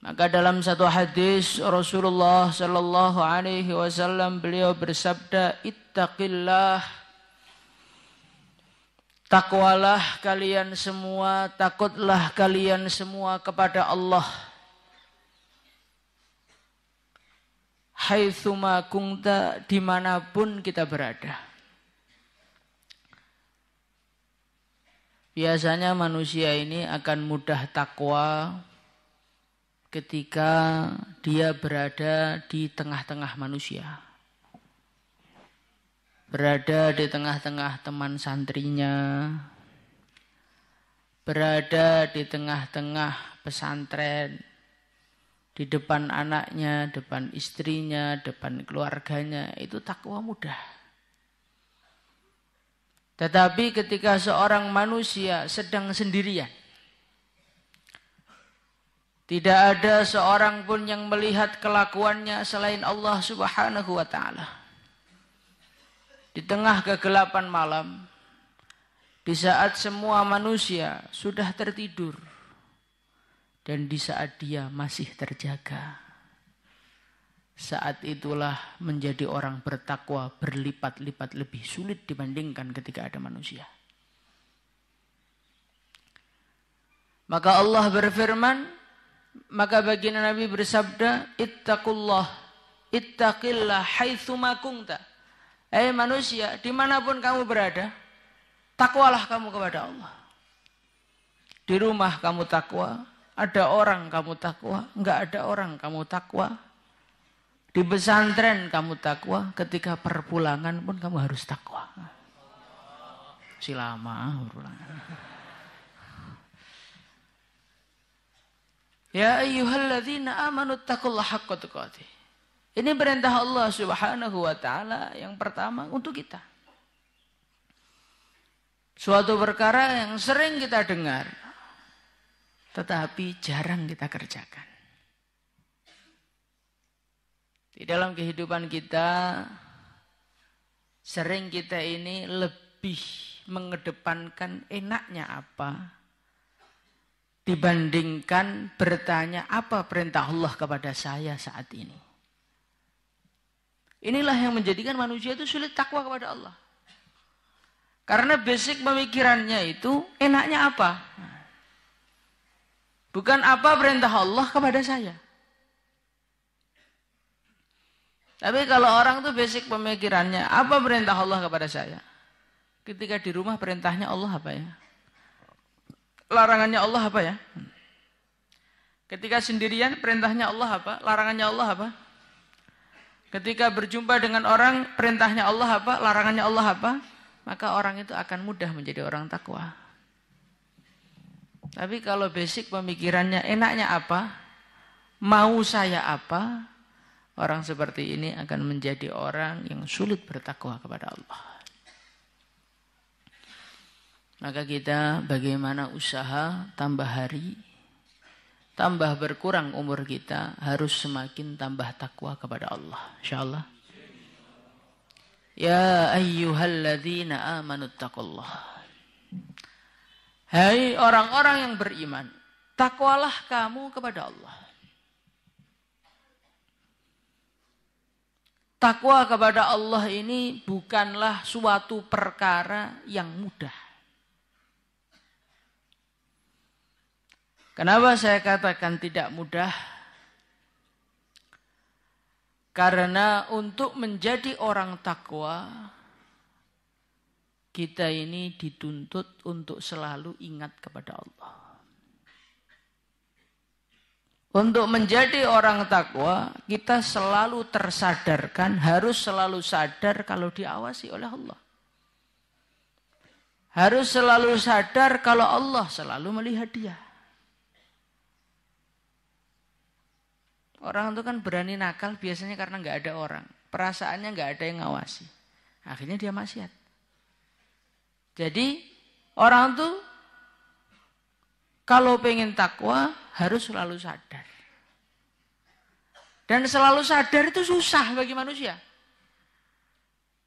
Maka dalam satu hadis Rasulullah sallallahu alaihi wasallam beliau bersabda, "Ittaqillah." Takwalah kalian semua, takutlah kalian semua kepada Allah. Haitsuma kunta, dimanapun kita berada. Biasanya manusia ini akan mudah takwa ketika dia berada di tengah-tengah manusia. Berada di tengah-tengah teman santrinya, berada di tengah-tengah pesantren, di depan anaknya, depan istrinya, depan keluarganya, itu takwa mudah. Tetapi ketika seorang manusia sedang sendirian, tidak ada seorang pun yang melihat kelakuannya selain Allah Subhanahu wa ta'ala. Di tengah kegelapan malam, di saat semua manusia sudah tertidur, dan di saat dia masih terjaga, saat itulah menjadi orang bertakwa berlipat-lipat lebih sulit dibandingkan ketika ada manusia. Maka Allah berfirman, maka baginda Nabi bersabda, "Ittaqullah, ittaqillah haitsuma kunta." Hai manusia, dimanapun kamu berada, takwalah kamu kepada Allah. Di rumah kamu takwa, ada orang kamu takwa, enggak ada orang kamu takwa. Di pesantren kamu takwa, ketika perpulangan pun kamu harus takwa. Si lama perpulangan. Ya ayyuhalladzina amanu taqullaha haqqa tuqatih. Ini perintah Allah Subhanahu wa ta'ala yang pertama untuk kita. Suatu perkara yang sering kita dengar, tetapi jarang kita kerjakan. Di dalam kehidupan kita, sering kita ini lebih mengedepankan enaknya apa, dibandingkan bertanya apa perintah Allah kepada saya saat ini. Inilah yang menjadikan manusia itu sulit takwa kepada Allah. Karena basic pemikirannya itu enaknya apa? Bukan apa perintah Allah kepada saya. Tapi kalau orang itu basic pemikirannya, apa perintah Allah kepada saya? Ketika di rumah perintahnya Allah apa ya? Larangannya Allah apa ya? Ketika sendirian perintahnya Allah apa? Larangannya Allah apa? Ketika berjumpa dengan orang, perintahnya Allah apa? Larangannya Allah apa? Maka orang itu akan mudah menjadi orang takwa. Tapi kalau basic pemikirannya enaknya apa? Mau saya apa? Orang seperti ini akan menjadi orang yang sulit bertakwa kepada Allah. Maka kita bagaimana usaha tambah hari, tambah berkurang umur kita, harus semakin tambah takwa kepada Allah. InsyaAllah. Ya ayyuhalladzina amanu taqullah. Hai orang-orang yang beriman, takwalah kamu kepada Allah. Takwa kepada Allah ini bukanlah suatu perkara yang mudah. Kenapa saya katakan tidak mudah? Karena untuk menjadi orang takwa, kita ini dituntut untuk selalu ingat kepada Allah. Untuk menjadi orang takwa, kita selalu tersadarkan, harus selalu sadar kalau diawasi oleh Allah. Harus selalu sadar kalau Allah selalu melihat dia. Orang itu kan berani nakal biasanya karena nggak ada orang. Perasaannya nggak ada yang ngawasi. Akhirnya dia maksiat. Jadi orang itu kalau pengen takwa harus selalu sadar. Dan selalu sadar itu susah bagi manusia.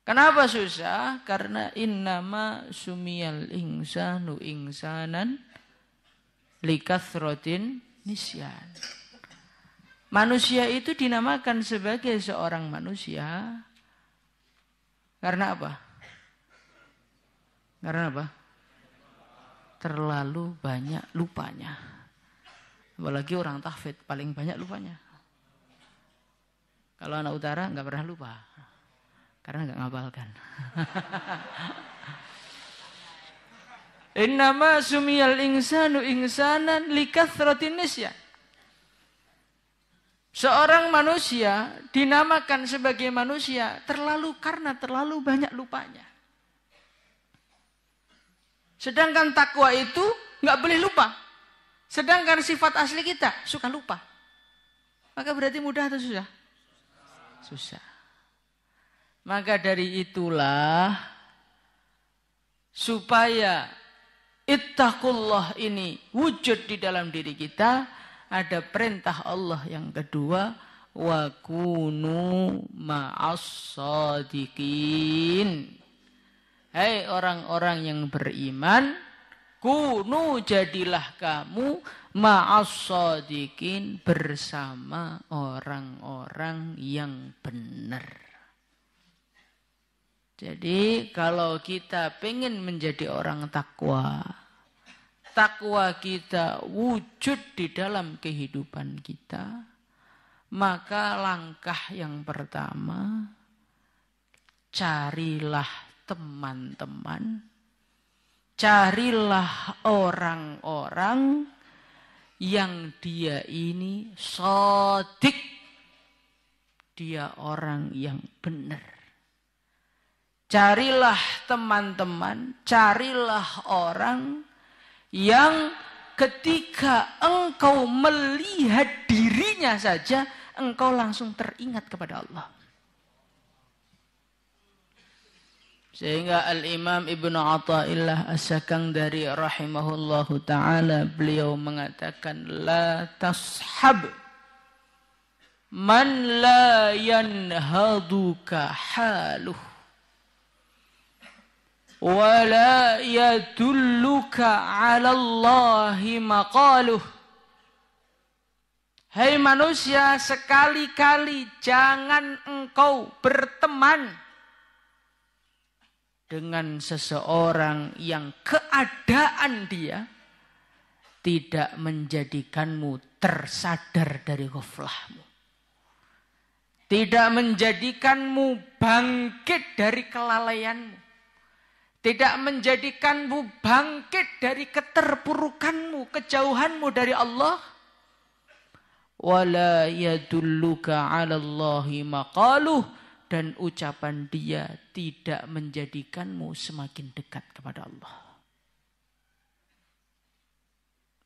Kenapa susah? Karena innama sumiyal insanu insanan likathrotin nisyan. Manusia itu dinamakan sebagai seorang manusia karena apa? Karena apa? Terlalu banyak lupanya. Apalagi orang tahfidz paling banyak lupanya. Kalau anak utara nggak pernah lupa. Karena nggak ngapalkan. Innama sumiyal insanu insanan likathratin nisyan. Seorang manusia dinamakan sebagai manusia karena terlalu banyak lupanya. Sedangkan takwa itu nggak boleh lupa. Sedangkan sifat asli kita suka lupa. Maka berarti mudah atau susah? Susah. Maka dari itulah supaya ittaqullah ini wujud di dalam diri kita, ada perintah Allah yang kedua, wa kunu ma'as shadiqin. Hai orang-orang yang beriman, kunu jadilah kamu ma'as shadiqin, bersama orang-orang yang benar. Jadi kalau kita pengen menjadi orang takwa, takwa kita wujud di dalam kehidupan kita, maka langkah yang pertama, carilah teman-teman, carilah orang-orang yang dia ini shadiq, dia orang yang benar. Carilah teman-teman, carilah orang yang ketika engkau melihat dirinya saja, engkau langsung teringat kepada Allah. Sehingga Al-Imam Ibnu Athaillah As-Sakandari rahimahullahu ta'ala, beliau mengatakan, la tashab man la yanhaduka haluh. Wala yadulluka 'ala Allahi maqaluh. Hai manusia, sekali-kali jangan engkau berteman dengan seseorang yang keadaan dia tidak menjadikanmu tersadar dari ghaflahmu. Tidak menjadikanmu bangkit dari kelalaianmu. Tidak menjadikanmu bangkit dari keterpurukanmu, kejauhanmu dari Allah. Wala yadulluka 'ala Allahi maqaluh, dan ucapan dia tidak menjadikanmu semakin dekat kepada Allah.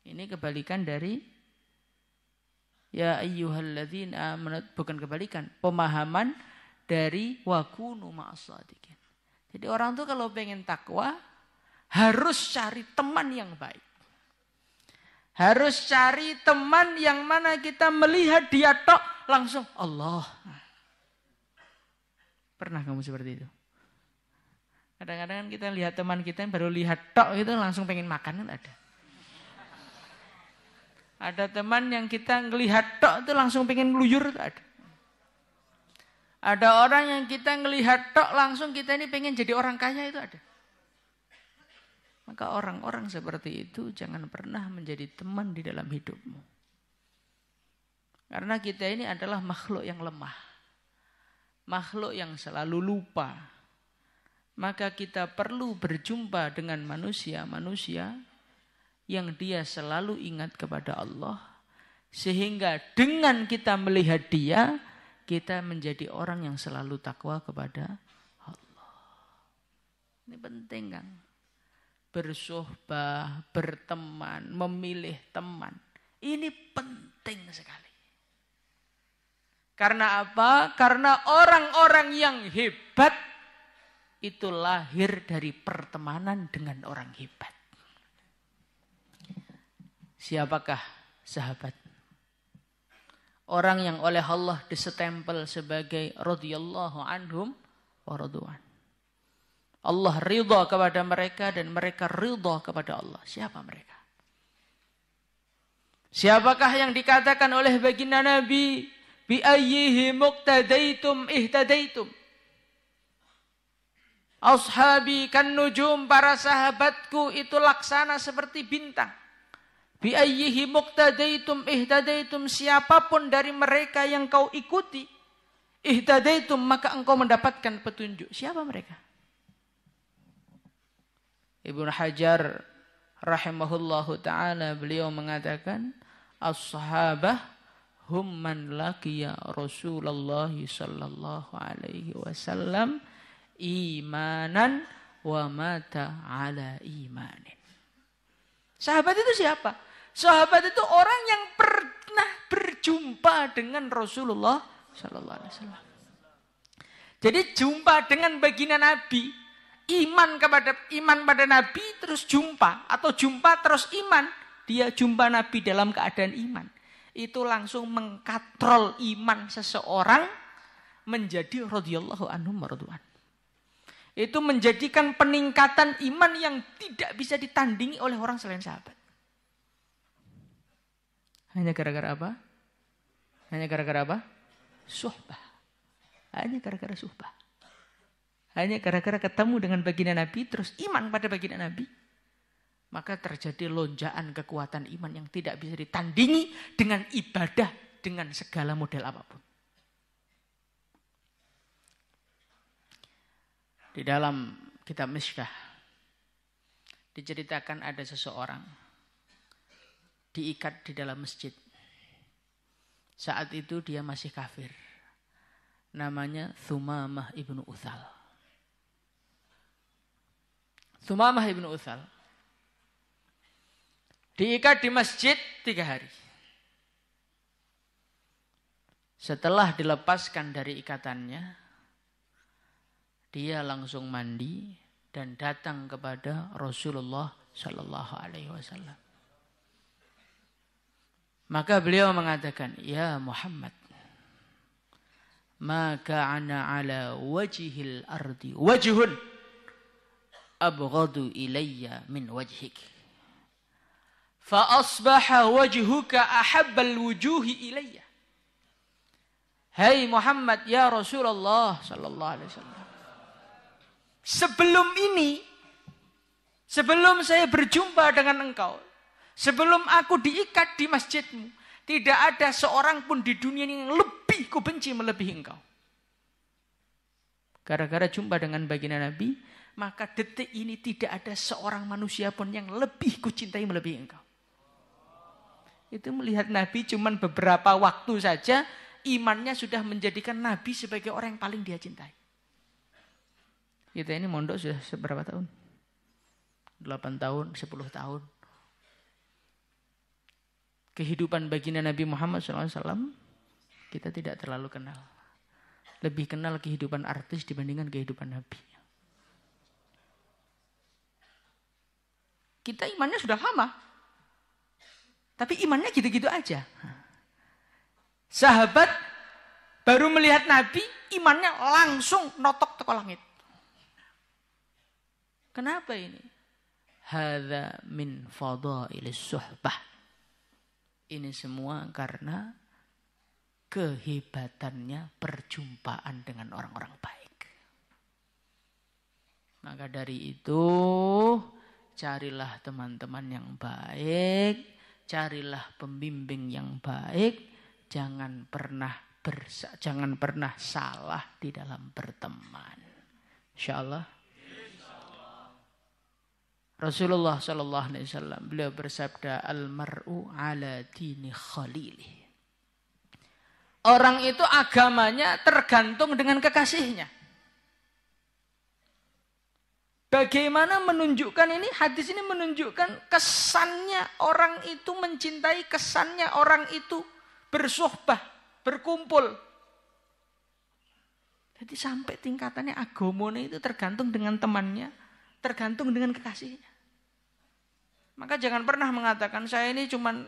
Ini kebalikan dari ya ayyuhalladzina amanu, bukan kebalikan, pemahaman dari wa kunu ma'as shadiqin. Jadi orang tuh kalau pengen takwa harus cari teman yang baik. Harus cari teman yang mana kita melihat dia tok langsung Allah. Pernah kamu seperti itu? Kadang-kadang kita lihat teman kita yang baru lihat tok itu langsung pengen makan, kan ada. Ada teman yang kita ngelihat tok itu langsung pengen ngeluyur, ada. Ada orang yang kita ngelihat tok langsung kita ini pengen jadi orang kaya, itu ada. Maka orang-orang seperti itu jangan pernah menjadi teman di dalam hidupmu. Karena kita ini adalah makhluk yang lemah. Makhluk yang selalu lupa. Maka kita perlu berjumpa dengan manusia-manusia yang dia selalu ingat kepada Allah. Sehingga dengan kita melihat dia, kita menjadi orang yang selalu takwa kepada Allah. Ini penting, Kang. Bersohbah, berteman, memilih teman. Ini penting sekali. Karena apa? Karena orang-orang yang hebat itu lahir dari pertemanan dengan orang hebat. Siapakah sahabat? Orang yang oleh Allah disetempel sebagai radhiyallahu anhum wa radwan. Allah ridha kepada mereka dan mereka ridha kepada Allah. Siapa mereka? Siapakah yang dikatakan oleh baginda Nabi, bi ayyihi muqtadaitum ihtadaitum. Ashabi kan nujum, para sahabatku itu laksana seperti bintang. Bi ayyihi muqtadaitum ihtadaitum, siapapun dari mereka yang kau ikuti, ihtadaitum, maka engkau mendapatkan petunjuk. Siapa mereka? Ibnu Hajar rahimahullahu ta'ala, beliau mengatakan, as-sahabah hum man laqiya Rasulullah sallallahu alaihi wasallam imanan wa mata ala imanin. Sahabat itu siapa? Sahabat itu orang yang pernah berjumpa dengan Rasulullah sallallahu alaihi wasallam. Jadi jumpa dengan baginda Nabi, iman pada Nabi terus jumpa, atau jumpa terus iman. Dia jumpa Nabi dalam keadaan iman. Itu langsung mengkatrol iman seseorang menjadi radhiyallahu anhum mardu'an. Itu menjadikan peningkatan iman yang tidak bisa ditandingi oleh orang selain sahabat. Hanya gara-gara apa? Hanya gara-gara apa? Suhbah. Hanya gara-gara suhbah. Hanya gara-gara ketemu dengan baginda Nabi, terus iman pada baginda Nabi. Maka terjadi lonjakan kekuatan iman yang tidak bisa ditandingi dengan ibadah, dengan segala model apapun. Di dalam kitab Mishkah diceritakan ada seseorang diikat di dalam masjid. Saat itu dia masih kafir. Namanya Thumamah ibnu Uthal. Thumamah ibnu Uthal diikat di masjid 3 hari. Setelah dilepaskan dari ikatannya, dia langsung mandi dan datang kepada Rasulullah sallallahu alaihi wasallam. Maka beliau mengatakan, "Ya Muhammad, maka ana ala wajhil ardi wajhun abghadu ilayya min wajhik. Fa asbaha wajhuka ahabbal wujuhi ilayya." Hai Muhammad, ya Rasulullah sallallahu alaihi wasallam. Sebelum ini, sebelum saya berjumpa dengan engkau, sebelum aku diikat di masjidmu, tidak ada seorang pun di dunia ini yang lebih kubenci melebihi engkau. Gara-gara jumpa dengan baginda Nabi, maka detik ini tidak ada seorang manusia pun yang lebih kucintai melebihi engkau. Itu melihat Nabi cuman beberapa waktu saja, imannya sudah menjadikan Nabi sebagai orang yang paling dia cintai. Kita ini mondok sudah seberapa tahun? 8 tahun, 10 tahun. Kehidupan baginda Nabi Muhammad SAW kita tidak terlalu kenal. Lebih kenal kehidupan artis dibandingkan kehidupan Nabi. Kita imannya sudah lama. Tapi imannya gitu-gitu aja. Sahabat baru melihat Nabi, imannya langsung notok teko langit. Kenapa ini? Hadza min fadailis suhbah. Ini semua karena kehebatannya perjumpaan dengan orang-orang baik. Maka dari itu, carilah teman-teman yang baik, carilah pembimbing yang baik, jangan pernah salah di dalam berteman. Insyaallah. Rasulullah sallallahu alaihi wasallam beliau bersabda, al-mar'u ala dini khalilih. Orang itu agamanya tergantung dengan kekasihnya. Bagaimana menunjukkan ini? Hadis ini menunjukkan kesannya orang itu mencintai, kesannya orang itu bersuhbah, berkumpul. Jadi sampai tingkatannya agamanya itu tergantung dengan temannya, tergantung dengan kekasihnya. Maka jangan pernah mengatakan saya ini cuman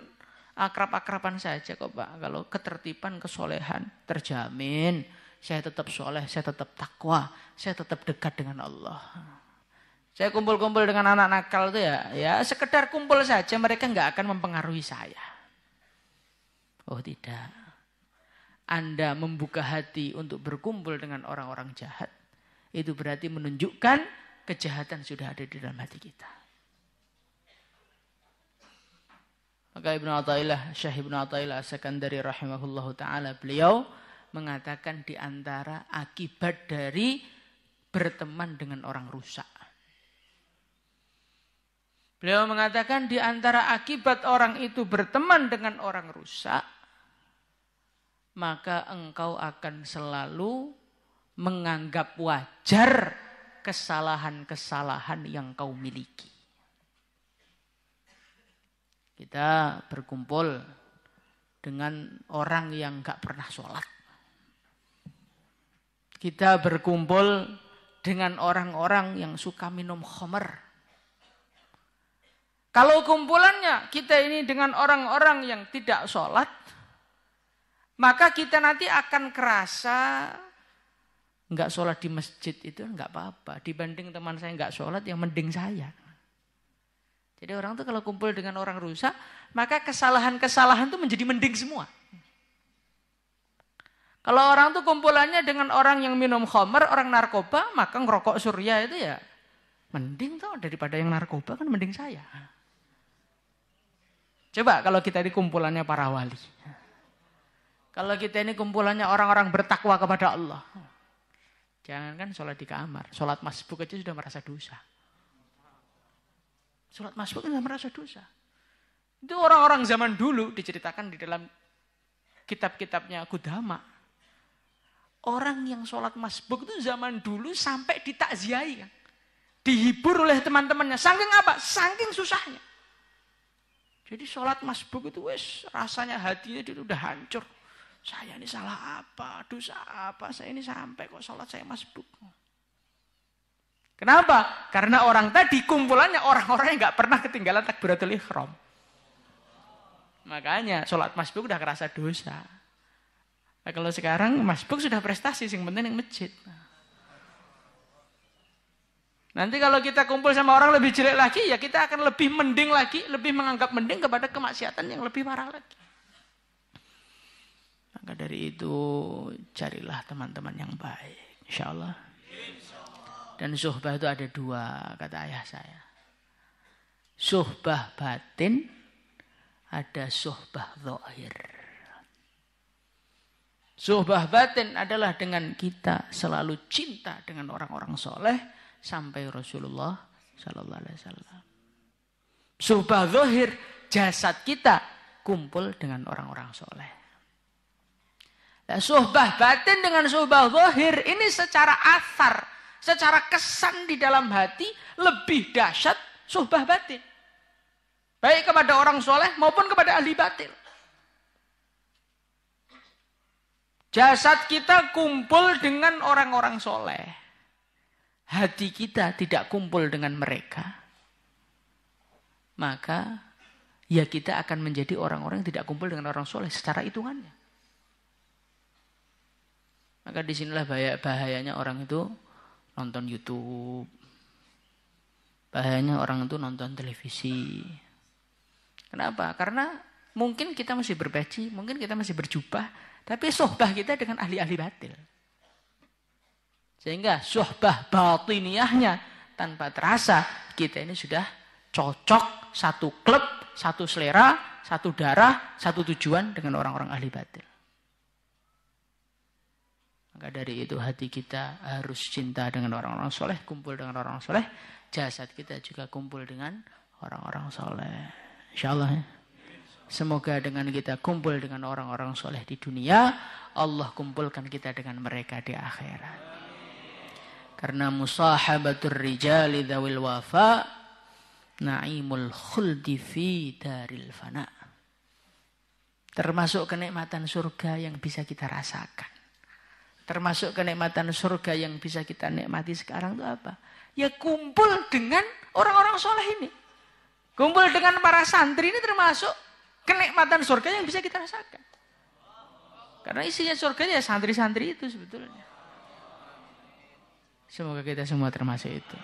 akrab-akraban saja kok Pak. Kalau ketertiban, kesolehan terjamin. Saya tetap soleh, saya tetap takwa, saya tetap dekat dengan Allah. Saya kumpul-kumpul dengan anak nakal itu ya sekedar kumpul saja, mereka nggak akan mempengaruhi saya. Oh tidak. Anda membuka hati untuk berkumpul dengan orang-orang jahat, itu berarti menunjukkan kejahatan sudah ada di dalam hati kita. Maka Syekh Ibnu Athaillah As-Sakandari rahimahullahu ta'ala, beliau mengatakan di antara akibat dari berteman dengan orang rusak. Beliau mengatakan di antara akibat orang itu berteman dengan orang rusak, maka engkau akan selalu menganggap wajar kesalahan-kesalahan yang kau miliki. Kita berkumpul dengan orang yang gak pernah sholat. Kita berkumpul dengan orang-orang yang suka minum khamr. Kalau kumpulannya kita ini dengan orang-orang yang tidak sholat, maka kita nanti akan kerasa nggak sholat di masjid itu nggak apa-apa. Dibanding teman saya nggak sholat yang mending saya. Jadi orang tuh kalau kumpul dengan orang rusak, maka kesalahan-kesalahan itu menjadi mending semua. Kalau orang tuh kumpulannya dengan orang yang minum khamr, orang narkoba, maka ngerokok surya itu ya mending tuh daripada yang narkoba kan mending saya. Coba kalau kita di kumpulannya para wali. Kalau kita ini kumpulannya orang-orang bertakwa kepada Allah. Jangankan sholat di kamar, sholat masbuk aja sudah merasa dosa. Sholat masbuk sudah merasa dosa. Itu orang-orang zaman dulu diceritakan di dalam kitab-kitabnya Qudama. Orang yang sholat masbuk itu zaman dulu sampai ditakziahi. Dihibur oleh teman-temannya. Saking apa? Saking susahnya. Jadi sholat masbuk itu rasanya hatinya dia udah hancur. Saya ini salah apa, dosa apa, saya ini sampai kok sholat saya masbuk. Kenapa? Karena orang tadi kumpulannya orang-orang yang gak pernah ketinggalan takbiratul ihram. Makanya sholat masbuk udah kerasa dosa. Nah, kalau sekarang masbuk sudah prestasi, yang penting yang masjid. Nanti kalau kita kumpul sama orang lebih jelek lagi, ya kita akan lebih mending lagi, lebih menganggap mending kepada kemaksiatan yang lebih parah lagi. Maka dari itu carilah teman-teman yang baik, insya Allah. Dan suhbah itu ada dua, kata ayah saya. Suhbah batin, ada suhbah zahir. Suhbah batin adalah dengan kita selalu cinta dengan orang-orang soleh sampai Rasulullah Sallallahu Alaihi Wasallam. Suhbah zahir, jasad kita kumpul dengan orang-orang soleh. Nah, suhbah batin dengan suhbah zahir ini secara athar, secara kesan di dalam hati lebih dahsyat suhbah batin. Baik kepada orang soleh maupun kepada ahli batil. Jasad kita kumpul dengan orang-orang soleh. Hati kita tidak kumpul dengan mereka. Maka ya kita akan menjadi orang-orang yang tidak kumpul dengan orang soleh secara hitungannya. Maka disinilah bahayanya orang itu nonton YouTube. Bahayanya orang itu nonton televisi. Kenapa? Karena mungkin kita masih berpeci, mungkin kita masih berjubah, tapi sohbah kita dengan ahli-ahli batil. Sehingga sohbah batiniyahnya tanpa terasa kita ini sudah cocok satu klub, satu selera, satu darah, satu tujuan dengan orang-orang ahli batil. Maka dari itu hati kita harus cinta dengan orang-orang soleh, kumpul dengan orang-orang soleh. Jasad kita juga kumpul dengan orang-orang soleh. InsyaAllah ya. Semoga dengan kita kumpul dengan orang-orang soleh di dunia, Allah kumpulkan kita dengan mereka di akhirat. Karena musahabatur rijali dzawil wafa na'imul khuldi fi daril fana. Termasuk kenikmatan surga yang bisa kita rasakan. Termasuk kenikmatan surga yang bisa kita nikmati sekarang itu apa? Ya kumpul dengan orang-orang soleh ini. Kumpul dengan para santri ini termasuk kenikmatan surga yang bisa kita rasakan. Karena isinya surganya ya santri-santri itu sebetulnya. Semoga kita semua termasuk itu.